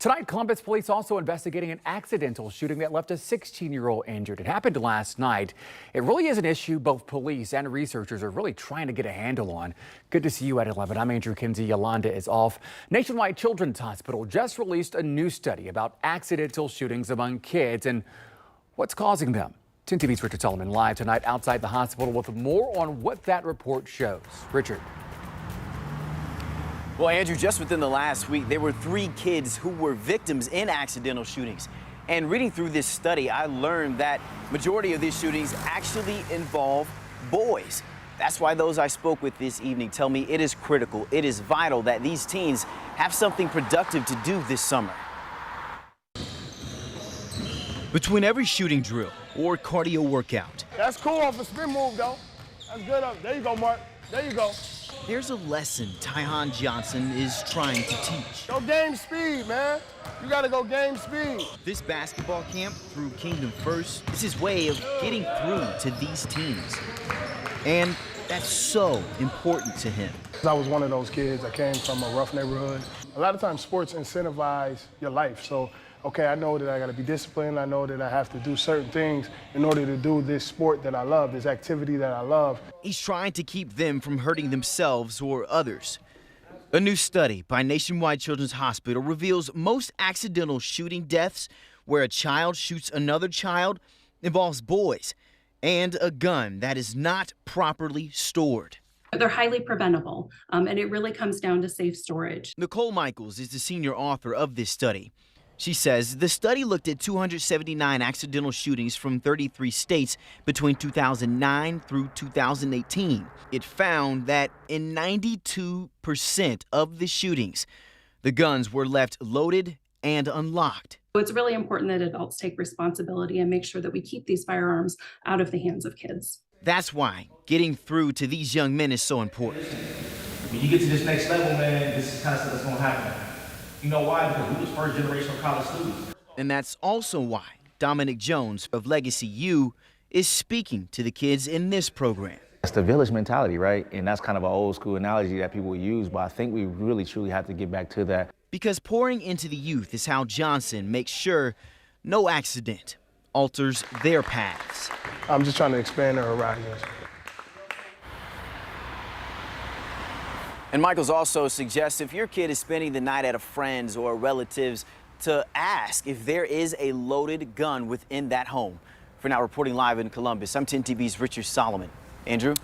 Tonight, Columbus police also investigating an accidental shooting that left a 16-year-old injured. It happened last night. It really is an issue both police and researchers are really trying to get a handle on. Good to see you at 11. I'm Andrew Kinsey. Yolanda is off. Nationwide Children's Hospital just released a new study about accidental shootings among kids and what's causing them. 10 TV's Richard Solomon live tonight outside the hospital with more on what that report shows. Richard. Well, Andrew, just within the last week, there were 3 kids who were victims in accidental shootings. And reading through this study, I learned that majority of these shootings actually involve boys. That's why those I spoke with this evening tell me it is critical, it is vital that these teens have something productive to do this summer. Between every shooting drill or cardio workout, That's cool off a spin move, though. That's good up. There you go, Mark. There you go. there's a lesson Tyhan Johnson is trying to teach. Go game speed, man. You gotta go game speed. This basketball camp through Kingdom First is his way of getting through to these teens. And that's so important to him. I was one of those kids. I came from a rough neighborhood. A lot of times sports incentivize your life. So, okay, I know that I gotta be disciplined. I know that I have to do certain things in order to do this sport that I love, this activity that I love. He's trying to keep them from hurting themselves or others. A new study by Nationwide Children's Hospital reveals most accidental shooting deaths where a child shoots another child involves boys and a gun that is not properly stored. They're highly preventable, and it really comes down to safe storage. Nicole Michaels is the senior author of this study. She says the study looked at 279 accidental shootings from 33 states between 2009 through 2018. It found that in 92% of the shootings, the guns were left loaded and unlocked. So it's really important that adults take responsibility and make sure that we keep these firearms out of the hands of kids. That's why getting through to these young men is so important. When you get to this next level, man, this is kind of stuff that's going to happen. You know why? Because we was first generation college students. And that's also why Dominic Jones of Legacy U is speaking to the kids in this program. It's the village mentality, right? And that's kind of an old school analogy that people use, but I think we really truly have to get back to that. Because pouring into the youth is how Johnson makes sure no accident alters their paths. I'm just trying to expand their horizons. And Michaels also suggests if your kid is spending the night at a friend's or a relative's to ask if there is a loaded gun within that home. For now, reporting live in Columbus, I'm 10 TV's Richard Solomon. Andrew?